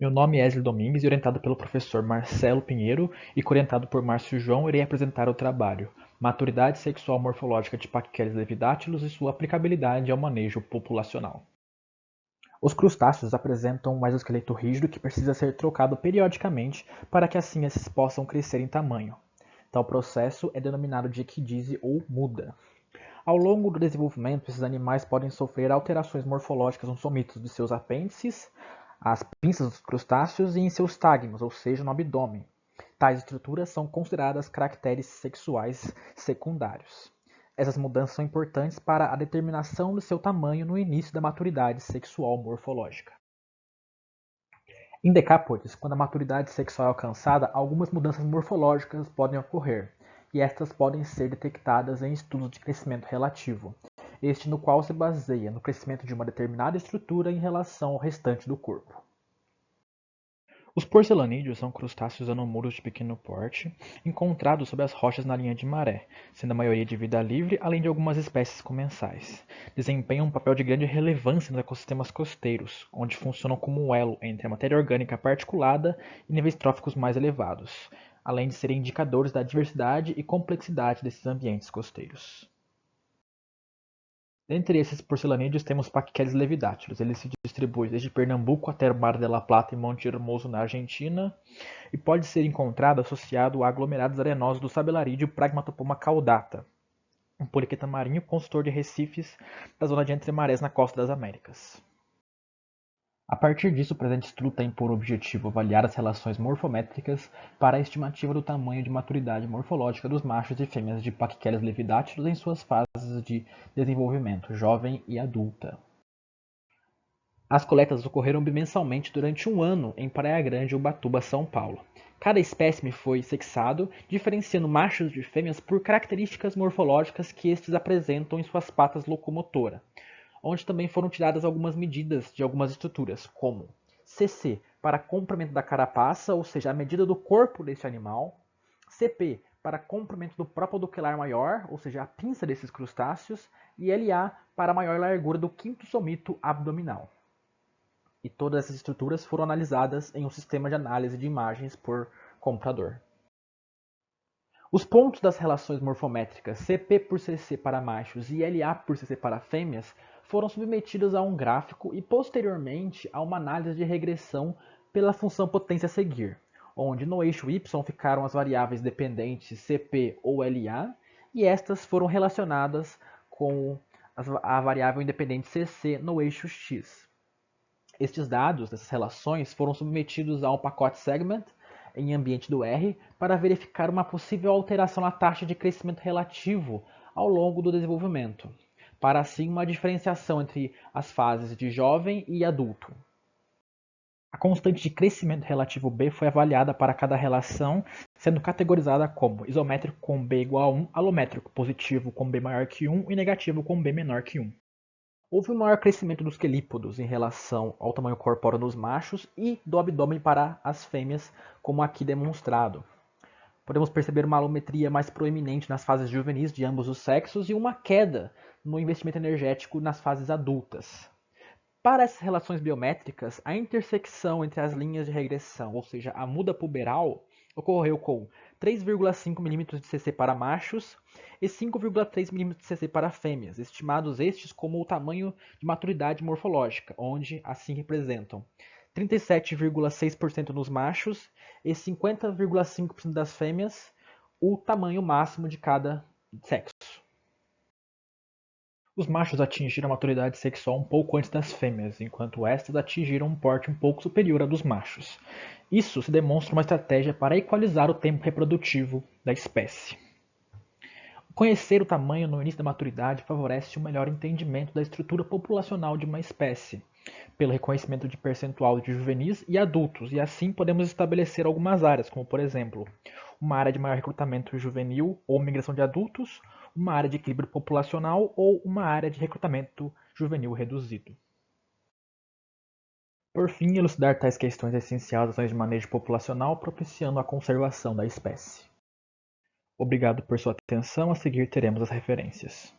Meu nome é Esli Domingues e orientado pelo professor Marcelo Pinheiro e coorientado por Márcio João, irei apresentar o trabalho Maturidade Sexual Morfológica de Pachyceles levidátilus e sua aplicabilidade ao manejo populacional. Os crustáceos apresentam um exoesqueleto rígido que precisa ser trocado periodicamente para que assim esses possam crescer em tamanho. Tal processo é denominado de equidise ou muda. Ao longo do desenvolvimento, esses animais podem sofrer alterações morfológicas nos somitos de seus apêndices, as pinças dos crustáceos e em seus tagmos, ou seja, no abdômen. Tais estruturas são consideradas caracteres sexuais secundários. Essas mudanças são importantes para a determinação do seu tamanho no início da maturidade sexual morfológica. Em decápodes, quando a maturidade sexual é alcançada, algumas mudanças morfológicas podem ocorrer, e estas podem ser detectadas em estudos de crescimento relativo, este no qual se baseia no crescimento de uma determinada estrutura em relação ao restante do corpo. Os porcelanídeos são crustáceos anomuros de pequeno porte, encontrados sob as rochas na linha de maré, sendo a maioria de vida livre, além de algumas espécies comensais. Desempenham um papel de grande relevância nos ecossistemas costeiros, onde funcionam como um elo entre a matéria orgânica particulada e níveis tróficos mais elevados, além de serem indicadores da diversidade e complexidade desses ambientes costeiros. Dentre esses porcelanídeos temos Pachyceles levidátilus. Ele se distribui desde Pernambuco até o Mar de la Plata e Monte Hermoso na Argentina e pode ser encontrado associado a aglomerados arenosos do Sabellarídeo Pragmatopoma caudata, um poliqueta marinho construtor de recifes da zona de entre marés na costa das Américas. A partir disso, o presente estudo tem por objetivo avaliar as relações morfométricas para a estimativa do tamanho de maturidade morfológica dos machos e fêmeas de Pachyceles levidátilus em suas fases de desenvolvimento jovem e adulta. As coletas ocorreram bimensalmente durante um ano em Praia Grande, Ubatuba, São Paulo. Cada espécime foi sexado, diferenciando machos de fêmeas por características morfológicas que estes apresentam em suas patas locomotoras, onde também foram tiradas algumas medidas de algumas estruturas, como CC para comprimento da carapaça, ou seja, a medida do corpo deste animal, CP para comprimento do propodoquelar maior, ou seja, a pinça desses crustáceos, e LA para a maior largura do quinto somito abdominal. E todas essas estruturas foram analisadas em um sistema de análise de imagens por computador. Os pontos das relações morfométricas CP por CC para machos e LA por CC para fêmeas foram submetidos a um gráfico e posteriormente a uma análise de regressão pela função potência a seguir, onde no eixo Y ficaram as variáveis dependentes CP ou LA e estas foram relacionadas com a variável independente CC no eixo X. Estes dados dessas relações foram submetidos a um pacote segment em ambiente do R para verificar uma possível alteração na taxa de crescimento relativo ao longo do desenvolvimento, para assim uma diferenciação entre as fases de jovem e adulto. A constante de crescimento relativo B foi avaliada para cada relação, sendo categorizada como isométrico com B igual a 1, alométrico positivo com B maior que 1 e negativo com B menor que 1. Houve um maior crescimento dos quelípodos em relação ao tamanho corpóreo dos machos e do abdômen para as fêmeas, como aqui demonstrado. Podemos perceber uma alometria mais proeminente nas fases juvenis de ambos os sexos e uma queda no investimento energético nas fases adultas. Para essas relações biométricas, a intersecção entre as linhas de regressão, ou seja, a muda puberal, ocorreu com 3,5 mm de cc para machos e 5,3 mm de cc para fêmeas, estimados estes como o tamanho de maturidade morfológica, onde assim representam 37,6% nos machos e 50,5% das fêmeas, o tamanho máximo de cada sexo. Os machos atingiram a maturidade sexual um pouco antes das fêmeas, enquanto estas atingiram um porte um pouco superior ao dos machos. Isso se demonstra uma estratégia para equalizar o tempo reprodutivo da espécie. Conhecer o tamanho no início da maturidade favorece um melhor entendimento da estrutura populacional de uma espécie, pelo reconhecimento de percentual de juvenis e adultos, e assim podemos estabelecer algumas áreas, como por exemplo, uma área de maior recrutamento juvenil ou migração de adultos, uma área de equilíbrio populacional ou uma área de recrutamento juvenil reduzido. Por fim, elucidar tais questões é essencial às ações de manejo populacional, propiciando a conservação da espécie. Obrigado por sua atenção. A seguir teremos as referências.